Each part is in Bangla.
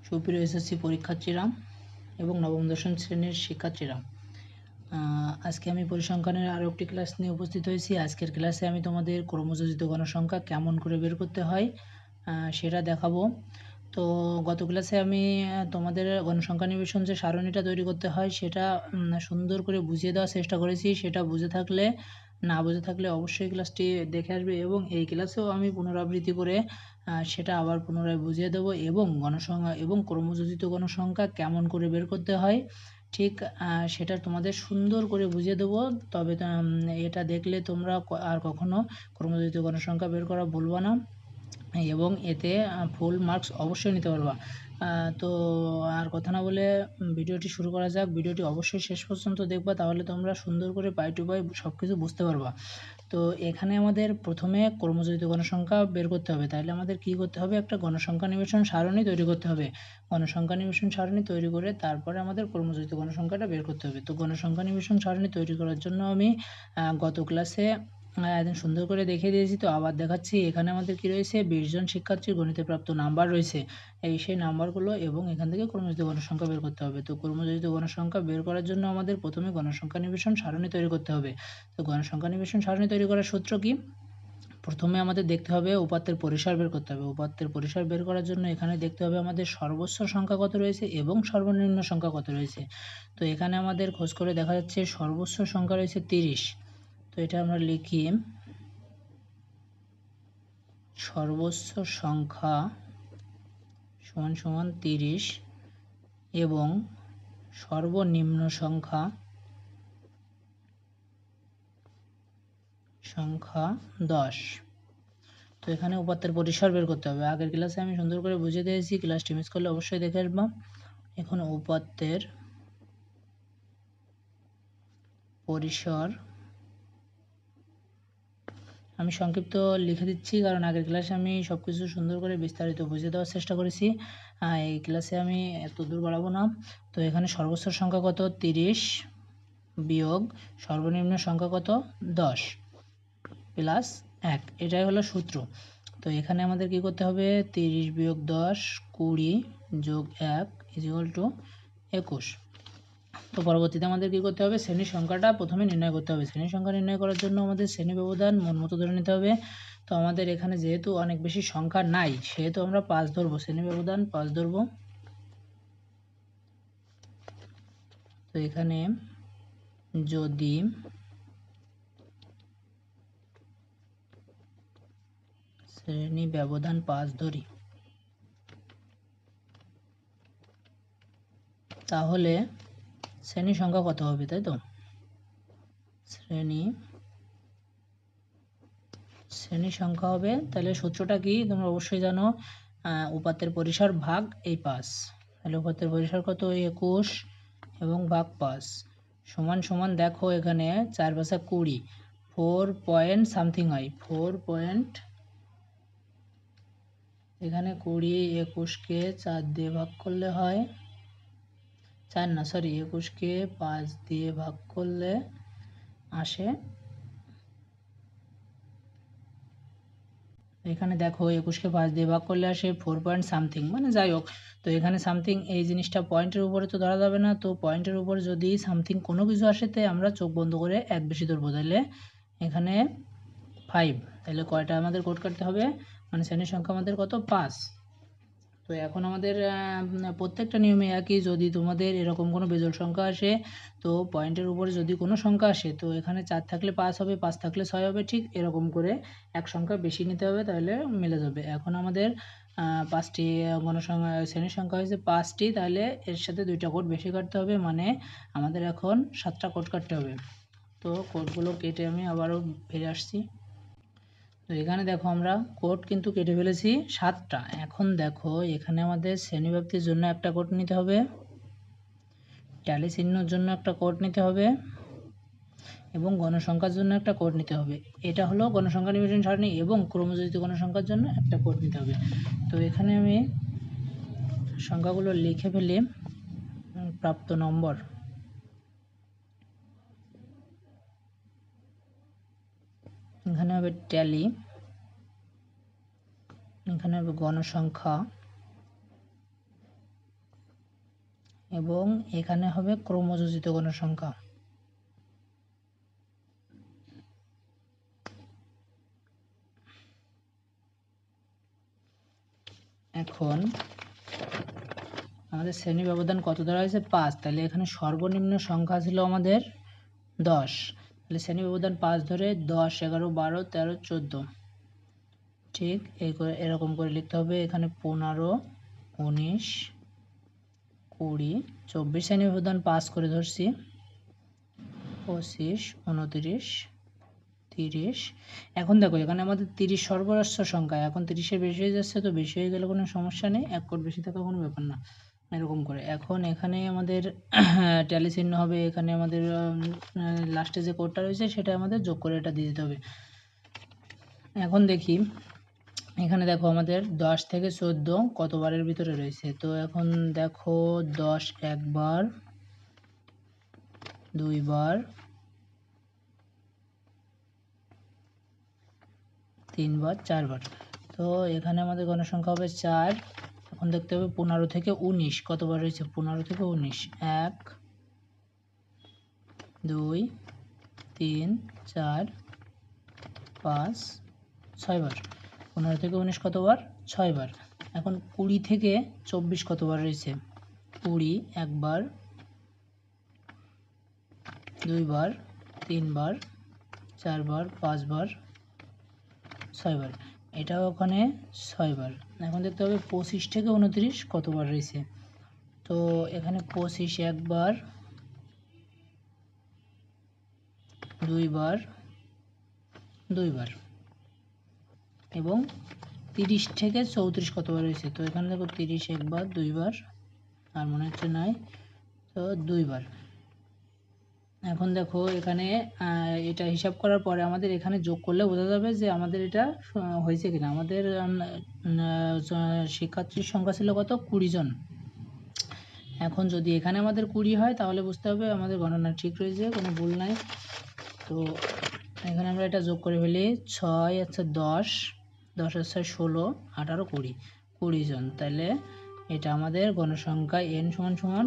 সুপ্রিয় এসএসসি পরীক্ষার্থীরা এবং নবম-দশম শ্রেণীর শিক্ষার্থীরা, আজকে আমি পরিসংখ্যানের আরও একটি ক্লাস নিয়ে উপস্থিত হয়েছি। আজকের ক্লাসে আমি তোমাদের ক্রমযোজিত গণসংখ্যা কেমন করে বের করতে হয় সেটা দেখাবো। তো গত ক্লাসে আমি তোমাদের গণসংখ্যা নিবেশন যে সারণীটা তৈরি করতে হয় সেটা সুন্দর করে বুঝিয়ে দেওয়ার চেষ্টা করেছি। সেটা বুঝে থাকলে, না বুঝে থাকলে অবশ্যই ক্লাসটি দেখে আসবে এবং এই ক্লাসেও আমি পুনরাবৃত্তি করে সেটা আবার পুনরায় বুঝিয়ে দেবো এবং গণসংখ্যা এবং ক্রমযোজিত গণসংখ্যা কেমন করে বের করতে হয় ঠিক সেটা তোমাদের সুন্দর করে বুঝিয়ে দেবো। তবে এটা দেখলে তোমরা আর কখনো ক্রমযোজিত গণসংখ্যা বের করা ভুলবা না এবং এতে ফুল মার্কস অবশ্যই নিতে পারবা। তো আর কথা না বলে ভিডিওটি শুরু করা যাক। ভিডিওটি অবশ্যই শেষ পর্যন্ত দেখবা, তাহলে তোমরা সুন্দর করে পাই টু পাই সব কিছু বুঝতে পারবা। তো এখানে আমাদের প্রথমে ক্রমযোজিত গণসংখ্যা বের করতে হবে। তাহলে আমাদের কি করতে হবে? একটা গণসংখ্যা নিবেশন সারণী তৈরি করতে হবে। গণসংখ্যা নিবেশন সারণী তৈরি করে তারপরে আমাদের ক্রমযোজিত গণসংখ্যাটা বের করতে হবে। তো গণসংখ্যা নিবেশন সারণী তৈরি করার জন্য আমি গত ক্লাসে একদম সুন্দর করে দেখিয়ে দিয়েছি। তো আবার দেখাচ্ছি। এখানে আমাদের কি রয়েছে? 20 জন শিক্ষার্থীর গণিতে প্রাপ্ত নাম্বার রয়েছে, সেই নাম্বারগুলো, এবং এখান থেকে ক্রমযোজিত গণসংখ্যা বের করতে হবে। তো ক্রমযোজিত গণসংখ্যা বের করার জন্য আমাদের প্রথমে গণসংখ্যা নিবেশন সারণী তৈরি করতে হবে। তো গণসংখ্যা নিবেশন সারণী তৈরি করার সূত্র কি? প্রথমে আমাদের দেখতে হবে উপাত্তের পরিসর বের করতে হবে। উপাত্তের পরিসর বের করার জন্য এখানে দেখতে হবে আমাদের সর্বোচ্চ সংখ্যা কত রয়েছে এবং সর্বনিম্ন সংখ্যা কত রয়েছে। তো এখানে আমাদের খোঁজ করে দেখা যাচ্ছে সর্বোচ্চ সংখ্যা রয়েছে 30। তো এটা আমরা লিখি, সর্বোচ্চ সংখ্যা সমান সমান 30 এবং সর্বনিম্ন সংখ্যা 10। তো এখানে উপাত্তের পরিসর বের করতে হবে। আগের ক্লাসে আমি সুন্দর করে বুঝিয়ে দিয়েছি, ক্লাসটি মিস করলে অবশ্যই দেখে আসবা। এখন উপাত্তের পরিসর আমি সংক্ষিপ্ত লিখে দিচ্ছি, কারণ আগের ক্লাসে আমি সব কিছু সুন্দর করে বিস্তারিত বুঝিয়ে দেওয়ার চেষ্টা করেছি। এই ক্লাসে আমি এত দূর বাড়াবো না। তো এখানে সর্বোচ্চ সংখ্যা কত? 30 বিয়োগ সর্বনিম্ন সংখ্যা কত? 10 প্লাস 1। এটাই হলো সূত্র। তো এখানে আমাদের কি করতে হবে? 30 বিয়োগ 10 20 যোগ 1 = 21। তো পরবর্তীতে আমাদের কি করতে হবে? শ্রেণীর সংখ্যাটা প্রথমে নির্ণয় করতে হবে। শ্রেণীর সংখ্যা নির্ণয় করার জন্য আমাদের শ্রেণী ব্যবধান মন মতো ধরে নিতে হবে। তো আমাদের এখানে যেহেতু অনেক বেশি সংখ্যা নাই, সেহেতু আমরা 5 ধরবো। শ্রেণী ব্যবধান 5 ধরবো। তো এখানে যদি শ্রেণী ব্যবধান 5 ধরি, তাহলে শ্রেণী সংখ্যা কত হবে? তাই তো, শ্রেণী সংখ্যা হবে। তাহলে সূত্রটা কি তোমরা অবশ্যই জানো, উপাত্তের পরিসর ভাগ এই 5। তাহলে উপাত্তের পরিসর কত? 21 এবং ভাগ 5 সমান সমান, দেখো এখানে 4 × 5 = 20, 4 পয়েন্ট সামথিং হয়, 4 পয়েন্ট, এখানে 20 21কে 4 দিয়ে ভাগ করলে হয় 4 না, সরি, 21কে 5 দিয়ে ভাগ করলে আসে, এখানে দেখো 21কে 5 দিয়ে ভাগ করলে আসে 4 পয়েন্ট সামথিং, মানে যাই হোক। তো এখানে সামথিং এই জিনিসটা পয়েন্টের উপরে তো ধরা যাবে না। তো পয়েন্টের উপর যদি সামথিং কোনো কিছু আসে, তাই আমরা চোখ বন্ধ করে 1 বেশি ধরবো। তাহলে এখানে 5, তাহলে কয়টা আমাদের কোড কাটতে হবে? মানে শ্রেণীর সংখ্যা আমাদের কত? 5। তো এখন আমাদের প্রত্যেকটা নিয়মে একই, যদি তোমাদের এরকম কোনো বেজোড় সংখ্যা আসে, তো পয়েন্টের উপরে যদি কোনো সংখ্যা আসে, তো এখানে 4 থাকলে 5 হবে, 5 থাকলে 6 হবে, ঠিক এরকম করে এক সংখ্যা বেশি নিতে হবে, তাহলে মিলে যাবে। এখন আমাদের 5টি গণসংখ্যা শ্রেণীর সংখ্যা হয়েছে 5টি, তাহলে এর সাথে 2টা কোড বেশি কাটতে হবে, মানে আমাদের এখন 7টা কোড কাটতে হবে। তো কোডগুলো কেটে আমি আবারও ফিরে আসছি। তো এখানে দেখো আমরা কোড কিন্তু কেটে ফেলেছি 7টা। এখন দেখো এখানে আমাদের শ্রেণীব্যাপ্তির জন্য একটা কোড নিতে হবে, ট্যালি চিহ্নের জন্য একটা কোড নিতে হবে এবং গণসংখ্যার জন্য একটা কোড নিতে হবে। এটা হলো গণসংখ্যা নিবেশন সারণী, এবং ক্রমযোজিত গণসংখ্যার জন্য একটা কোড নিতে হবে। তো এখানে আমি সংখ্যাগুলো লিখে ফেলি। প্রাপ্ত নম্বর, এখানে হবে ট্যালি, এখানে হবে গণসংখ্যা, এবং এখানে হবে ক্রমযোজিত গণসংখ্যা। এখন আমাদের শ্রেণী ব্যবধান কত ধরা হয়েছে? 5। তাহলে এখানে সর্বনিম্ন সংখ্যা ছিল আমাদের 10। তাহলে শ্রেণী ব্যবধান 5 ধরে 10, 11, 12, 13, 14, ঠিক এরকম করে লিখতে হবে। এখানে 15, 19, 20, 24 শ্রেণী ব্যবধান 5 করে ধরছি। 25, 29, 30। এখন দেখো এখানে আমাদের 30 সর্বশ্রেষ্ঠ সংখ্যা। এখন 30-এর বেশি হয়ে যাচ্ছে, তো বেশি হয়ে গেলে কোনো সমস্যা নেই, এক কোট বেশি থাকা কোনো ব্যাপার না, এরকম করে। এখন এখানে আমাদের ট্যালি চিহ্ন হবে। এখানে আমাদের লাস্টে যে কোডটা রয়েছে সেটা আমাদের যোগ করে এটা দিয়ে দিতে হবে। এখন দেখি এখানে দেখো আমাদের 10 থেকে 14 কতবারের ভিতরে রয়েছে। তো এখন দেখো 10 একবার, 2 বার, 3 বার, 4 বার। তো এখানে আমাদের গণসংখ্যা হবে 4। এখন দেখতে হবে 15 থেকে 19 কতবার রয়েছে। 15 থেকে 19 1, 2, 3, 4, 5, 6 বার। 15 থেকে 19 কতবার? 6 বার। এখন 20 থেকে 24 কতবার রয়েছে? 20 একবার, 2 বার, 3 বার, 4 বার, 5 বার, 6 বার। এটাও ওখানে 6 বার। এখন দেখতে হবে 25 থেকে 29 কতবার রয়েছে। তো এখানে 25 একবার, 2 বার, 2 বার, এবং 30 থেকে 34 কতবার রয়েছে। তো এখানে দেখো 30 একবার, 2 বার, আর মনে হচ্ছে নাই, তো 2 বার। এখন দেখো এখানে এটা হিসাব করার পরে আমাদের এখানে যোগ করলে বোঝা যাবে যে আমাদের এটা হয়েছে কিনা। আমাদের শিক্ষার্থীর সংখ্যা ছিল কত? 20 জন। এখন যদি এখানে আমাদের 20 হয় তাহলে বুঝতে হবে আমাদের গণনা ঠিক রয়েছে, কোনো ভুল নাই। তো এখানে আমরা এটা যোগ করে ফেলি। 6 আচ্ছা 10, 10 আচ্ছা 16, 18, 20, 20 জন। তাহলে এটা আমাদের গণসংখ্যা n সমান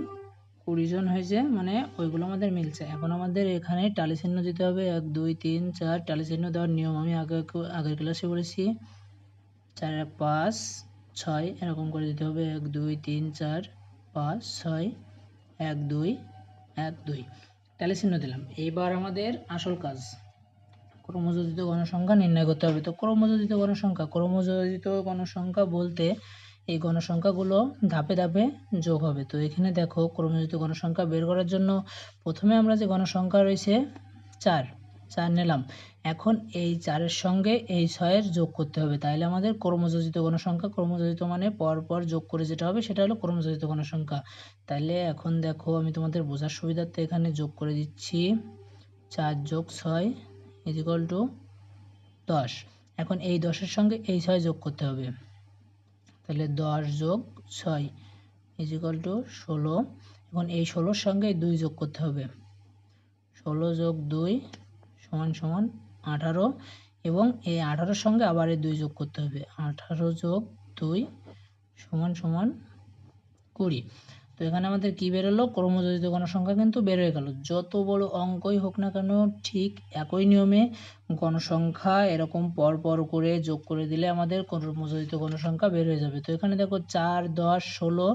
20 জন হয়েছে, মানে ওইগুলো আমাদের মিলছে। এখন আমাদের এখানে টালি চিহ্ন দিতে হবে। 1, 2, 3, 4 টালি চিহ্ন দেওয়ার নিয়ম আমি আগের ক্লাসে বলেছি। 4, 1, 5, 6 এরকম করে দিতে হবে। 1, 2, 3, 4, 5, 6, 1, 2, 1, 2 টালি চিহ্ন দিলাম। এইবার আমাদের আসল কাজ, ক্রমযোজিত গণসংখ্যা নির্ণয় করতে হবে। তো ক্রমযোজিত গণসংখ্যা বলতে এই গণসংখ্যাগুলো ধাপে ধাপে যোগ হবে। তো এখানে দেখো ক্রমযোজিত গণসংখ্যা বের করার জন্য প্রথমে আমরা যে গণসংখ্যা রয়েছে 4 নিলাম। এখন এই 4-এর সঙ্গে এই 6-এর যোগ করতে হবে, তাহলে আমাদের ক্রমযোজিত গণসংখ্যা, ক্রমযোজিত মানে পরপর যোগ করে যেটা হবে সেটা হলো ক্রমযোজিত গণসংখ্যা। তাহলে এখন দেখো আমি তোমাদের বোঝার সুবিধার্থে এখানে যোগ করে দিচ্ছি। 4 যোগ 6 ইকুয়াল টু 10। এখন এই 10-এর সঙ্গে এই 6 যোগ করতে হবে, তাহলে 10 যোগ 6 ইকুয়াল টু 16। এখন এই 16-এর সঙ্গে 2 যোগ করতে হবে। 16 যোগ 2 সমান সমান 18, এবং এই 18-এর সঙ্গে আবার এই 2 যোগ করতে হবে। 18 যোগ 2 সমান সমান 20। তো এখানে আমাদের কি বেরোলো? ক্রমযোজিত গণসংখ্যা কিন্তু বের হয়ে গেল। যত বড় অঙ্কই হোক না কেন ঠিক একই নিয়মে গণসংখ্যা এরকম পর পর করে যোগ করে দিলে আমাদের ক্রমযোজিত গণসংখ্যা বের হয়ে যাবে। তো এখানে দেখো 4, 10, 16,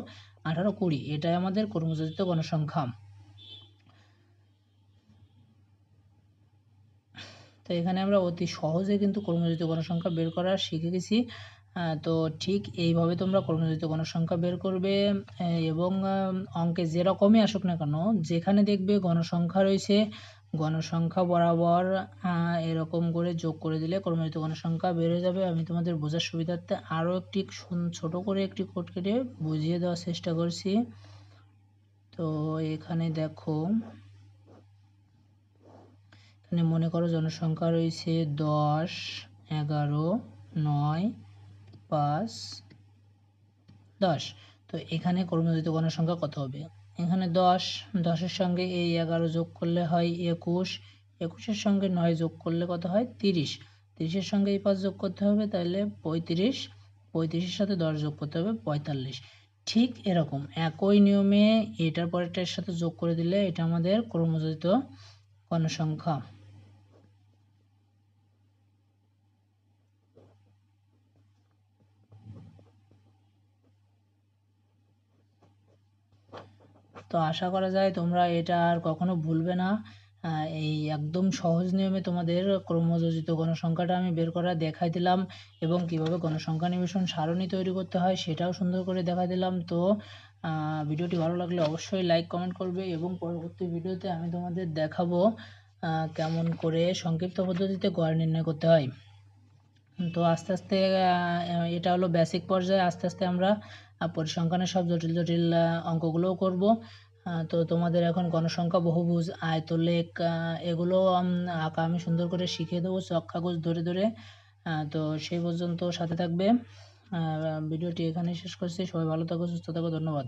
18, 20 এটাই আমাদের ক্রমযোজিত গণসংখ্যা। তো এখানে আমরা অতি সহজে কিন্তু ক্রমযোজিত গণসংখ্যা বের করা শিখে গেছি। তো ঠিক এইভাবে তোমরা ক্রমযোজিত গণসংখ্যা বের করবে, এবং অঙ্কে যেরকমই আসুক না কেন যেখানে দেখবে গণসংখ্যা রয়েছে গণসংখ্যা বরাবর এরকম করে যোগ করে দিলে ক্রমযোজিত গণসংখ্যা বের হয়ে যাবে। আমি তোমাদের বোঝার সুবিধার্থে আরও একটি ছোট করে একটি কোড কেটে বুঝিয়ে দেওয়ার চেষ্টা করছি। তো এখানে দেখো, এখানে মনে করো জনসংখ্যা রয়েছে 10, 11, 9, 5, 10। তো এখানে ক্রমযোজিত গণসংখ্যা কত হবে? এখানে 10-এর সঙ্গে এই 11 যোগ করলে হয় 21, 21-এর সঙ্গে 9 যোগ করলে কত হয়? 30, 30-এর সঙ্গে এই 5 যোগ করতে হবে, তাহলে 35, 35-এর সাথে 10 যোগ করতে হবে 45। ঠিক এরকম একই নিয়মে এটার পরেরটার সাথে যোগ করে দিলে এটা আমাদের ক্রমযোজিত গণসংখ্যা। তো আশা করা যায় তোমরা এটা আর কখনো ভুলবে না। এই একদম সহজ নিয়মে তোমাদের ক্রমযোজিত গণসংখ্যাটা আমি বের করা দেখাই দিলাম, এবং কিভাবে গণসংখ্যা নিবেশন সারণী তৈরি করতে হয় সেটাও সুন্দর করে দেখাই দিলাম। তো ভিডিওটি ভালো লাগলে অবশ্যই লাইক কমেন্ট করবে, এবং পরবর্তী ভিডিওতে আমি তোমাদের দেখাবো কেমন করে সংক্ষিপ্ত পদ্ধতিতে গড় নির্ণয় করতে হয়। তো আস্তে আস্তে এটা হলো বেসিক পর্যায়ে, আস্তে আস্তে আমরা পরিসংখ্যানের সব জটিল জটিল অঙ্কগুলোও করব। তো তোমাদের এখন গণসংখ্যা, বহুভুজ, আয়তলেখ এগুলো আঁকা আমি সুন্দর করে শিখিয়ে দেবো অক্ষাগোজ ধরে ধরে। তো সেই পর্যন্ত সাথে থাকবে। ভিডিওটি এখানেই শেষ করছি। সবাই ভালো থাকো, সুস্থ থাকো, ধন্যবাদ।